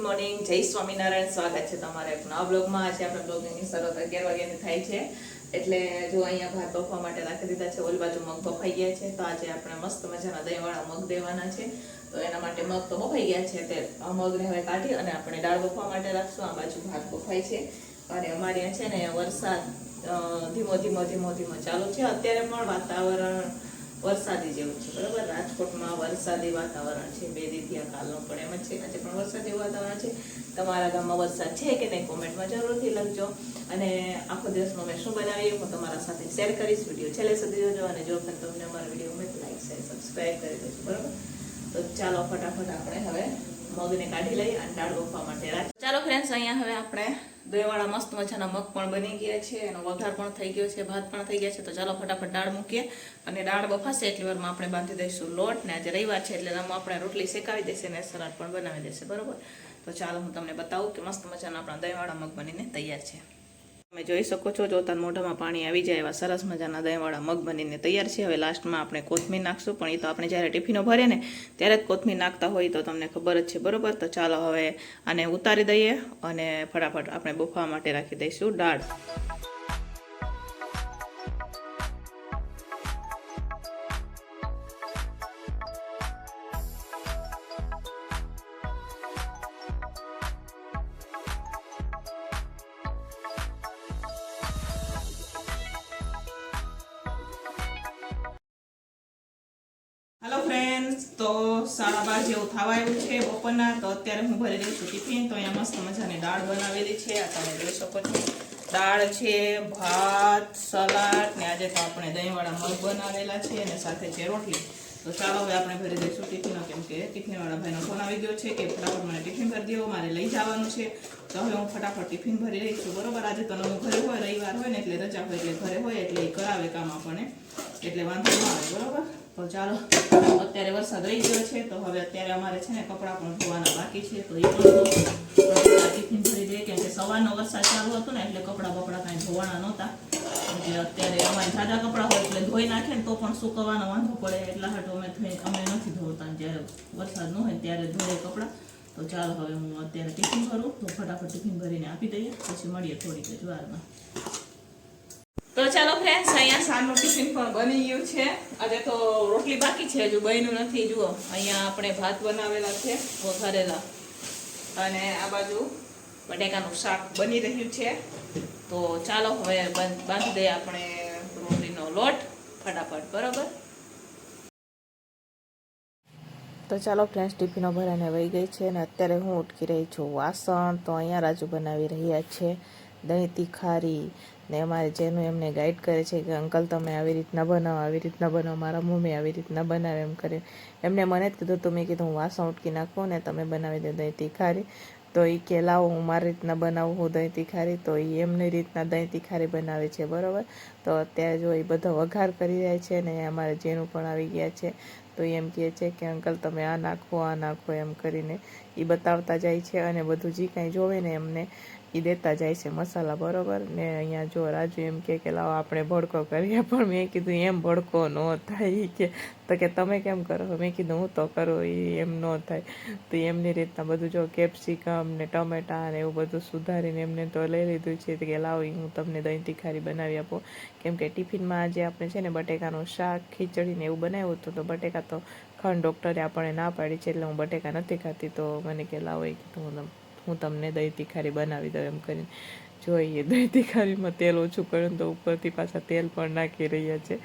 Morning, જય સ્વામિનારાયણ. સ્વાગત છે તમારા એક નવા બ્લોગમાં. આજે આપણે બ્લોગની શરૂઆત 11 વાગ્યાની થાય છે. એટલે જો અહીંયા ભાત બફવા માટે રાખી દીધા છે. ઓલી બાજુ મગ બફાઈ ગયા છે. તો આજે આપણે મસ્ત મજાના દહીંવાળા મગ દેવાના છે. તો એના માટે મગ તો બફાઈ ગયા છે. તે મગને હવે કાઢી અને આપણે દાળ બફવા માટે રાખશું. આ બાજુ ભાત બફાય છે. અને અમારે અહીંયા છે ને વરસાદ ધીમો ધીમો ચાલુ છે. અત્યારે પણ વાતાવરણ વરસાદી જેવું છે, બરાબર. રાજકોટમાં વરસાદી વાતાવરણ છે. 2 દિવસથી આ કાલનો પણ એમ જ છે. આજે પણ વરસાદી વાતાવરણ છે. તમારા ગામમાં વરસાદ છે કે નહીં કોમેન્ટમાં જરૂરથી લખજો. અને આખો દિવસમાં મેં શું બનાવી હું તમારા સાથે શેર કરીશ. વિડીયો છેલ્લે સુધી જોજો. અને જો પણ તમને અમારા વિડીયો ગમે તો લાઈક શેર સબસ્ક્રાઈબ કરી દેજો, બરાબર. તો ચાલો ફટાફટ આપણે હવે મગને કાઢી લઈએ અને દાળ બફવા માટે રાખ. ચાલો ફ્રેન્ડ્સ, અહીંયા હવે આપણે દહીંવાળા મસ્ત મજાના મગ પણ બની ગયા છે. એનો વઘાર પણ થઈ ગયો છે, ભાત પણ થઈ ગયા છે. તો ચાલો ફટાફટ દાળ મૂકીએ અને દાળ બફાશે એટલી વારમાં આપણે બાંધી દઈશું લોટ. ને આજે રવિવાર છે એટલે આપણે રોટલી શેકાવી દેશે ને સલાડ પણ બનાવી દેશે, બરોબર. તો ચાલો હું તમને બતાવું કે મસ્ત મજાના આપણા દહીંવાળા મગ બનીને તૈયાર છે. તમે જોઈ શકો છો, જોતા મોઢામાં પાણી આવી જાય એવા સરસ મજાના દહીંવાળા મગ બનીને તૈયાર છે. હવે લાસ્ટમાં આપણે કોથમીર નાખશું, પણ એ તો આપણે જ્યારે ટિફિનો ભરીએ ને ત્યારે જ કોથમીર નાખતા હોય તો તમને ખબર જ છે, બરોબર. તો ચાલો હવે આને ઉતારી દઈએ અને ફટાફટ આપણે બફવા માટે રાખી દઈશું દાળ. હેલો ફ્રેન્ડ્સ, તો 12:30 જેવું થવા આવ્યું છે બપોરના. તો અત્યારે હું ભરી દઈશ ટિફિન. તો અહીંયા મસ્ત મજાની દાળ બનાવેલી છે. આ તમે જોઈ શકો છો. દાળ છે, ભાત, સલાડ ને આજે તો આપણે દહીંવાળા મગ બનાવેલા છે અને સાથે છે રોટલી. તો ચાલો હવે આપણે ભરી દઈશું ટિફિનો, કેમ કે ટિફિનવાળા ભાઈનો ફોન આવી ગયો છે કે ફટાફટ મને ટિફિન ભરી દો, મારે લઈ જવાનું છે. તો હવે હું ફટાફટ ટિફિન ભરી રહી છું, બરોબર. આજે તો નવું ઘરે હોય, રવિવાર હોય ને એટલે રજા હોય, એટલે ઘરે હોય એટલે એ કરાવે કામ આપણને, એટલે વાંધો ન આવે, બરોબર. તો ચાલો, અત્યારે વરસાદ રહી ગયો છે. તો હવે અત્યારે અમારે છે ને કપડાં પણ ધોવાના બાકી છે. તો એ પણ ટિફિન ભરી દઈએ, કેમ કે સવારનો વરસાદ ચાલુ હતો ને એટલે કપડાં કાંઈ ધોવાના નહોતા. એટલે અત્યારે અમારે સાદા કપડાં હોય એટલે ધોઈ નાખે ને તો પણ સુકવવાનો વાંધો પડે. એટલા હાટુ અમે નથી ધોતા. જ્યારે વરસાદ ન હોય ત્યારે ધોઈએ કપડાં. તો ચાલો હવે હું અત્યારે ટિફિન ભરું. તો ફટાફટ ટિફિન ભરીને આપી દઈએ, પછી મળીએ થોડીક જ વારમાં. તો ચાલો ફ્રેન્ડ્સ, અહીંયા સાંજનું ટિફિન પણ બની ગયું છે. આજે તો રોટલી બાકી છે, હજુ બન્યું નથી. જુઓ, અહીંયા આપણે ભાત બનાવેલા છે વઘારેલા, અને આ બાજુ બટેકાનું શાક બની રહ્યું છે. તો ચાલો હવે બાંધી દઈએ આપણે રોટલીનો લોટ ફટાફટ, બરાબર. તો ચાલો ફ્રેન્ડ્સ, ટિફિનો ભરાઈને વહી ગઈ છે અને અત્યારે હું ઉટકી રહી છું વાસણ. તો અહીંયા રાજુ બનાવી રહ્યા છે દહીં તીખારી. ને અમારે જેનું એમને ગાઈડ કરે છે કે અંકલ તમે આવી રીતના બનાવો, આવી રીતના બનાવો, મારા મમ્મી આવી રીતના બનાવે, એમ કરે. એમને મને જ કીધું, તો મેં કીધું હું વાસણ ઉટકી નાખું ને તમે બનાવી દે દહીં તીખારી. તો એ કે લાવો હું મારી રીતના બનાવું હું દહીં તીખારી. તો એ એમની રીતના દહીં તીખારી બનાવે છે, બરાબર. તો અત્યારે જો એ બધો વઘાર કરી રહ્યા છે ને અમારે જેનું પણ આવી ગયા છે. તો એમ કહે છે કે અંકલ તમે આ નાખો એમ કરીને એ બતાવતા જાય છે. અને બધું જે કાંઈ જોવે ને એમને એ દેતા જાય છે મસાલા, બરોબર. ને અહીંયા જો રાજુ એમ કે લાવો આપણે ભડકો કરીએ, પણ મેં કીધું એમ ભડકો ન થાય. એ કે તો કે તમે કેમ કરો? મેં કીધું હું તો કરું, એ એમ ન થાય. તો એમની રીતના બધું જો કેપ્સિકમ ને ટમેટા ને એવું બધું સુધારીને એમને તો લઈ લીધું છે કે લાવો હું તમને દહીં તીખારી બનાવી આપું. કેમ કે ટિફિનમાં આજે આપણે છે ને બટેકાનું શાક, ખીચડી ને એવું બનાવ્યું હતું. તો બટેકા તો ખાંડ ડૉક્ટરે આપણને ના પાડી છે, એટલે હું બટેકા નથી ખાતી. તો મને કે લાવો એ કીધું હું તમને દહીં તીખારી બનાવી દઉં એમ કરીને. જોઈએ દહીં તીખારીમાં તેલ ઓછું કર્યું તો ઉપરથી પાછા તેલ પણ નાખી રહ્યા છે,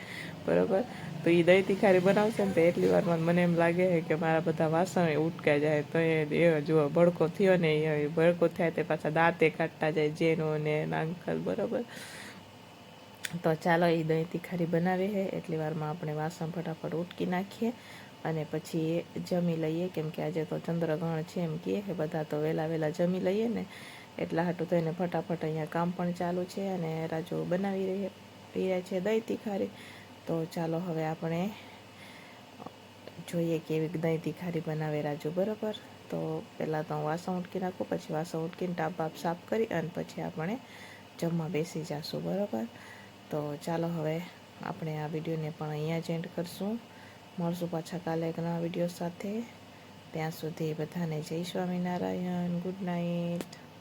બરાબર. તો એ દહીં તીખારી બનાવશે ને તો એટલી વારમાં મને એમ લાગે છે કે મારા બધા વાસણ ઉટકાઈ જાય. તો એ જુઓ ભડકો થયો ને, એ ભડકો થાય તે પાછા દાંતે કાઢતા જાય જેનો ને અંકલ, બરાબર. તો ચાલો એ દહીં તીખારી બનાવી છે એટલી વારમાં આપણે વાસણ ફટાફટ ઉટકી નાખીએ અને પછી જમી લઈએ. કેમ કે આજે તો ચંદ્રગ્રહણ છે એમ કહે છે બધા, તો વહેલા જમી લઈએ ને એટલા હાટું તો એને ફટાફટ અહીંયા કામ પણ ચાલુ છે. અને રાજુ બનાવી રહ્યા છે દહીં તીખારી. તો ચાલો હવે આપણે જોઈએ કેવી દહીં તીખારી બનાવે રાજુ, બરાબર. તો પહેલાં તો હું વાસણ ઉટકી નાખું, પછી વાસણ ઉટકીને ટાપ બાપ સાફ કરી અને પછી આપણે જમવા બેસી જઈશું, બરાબર. તો ચાલો હવે આપણે આ વિડીયોને પણ અહીંયા જ એન્ડ કરશું. મળશું પાછા કાલે એક નવા વિડીયો સાથે. ત્યાં સુધી બધાને જય સ્વામિનારાયણ, ગુડ નાઇટ.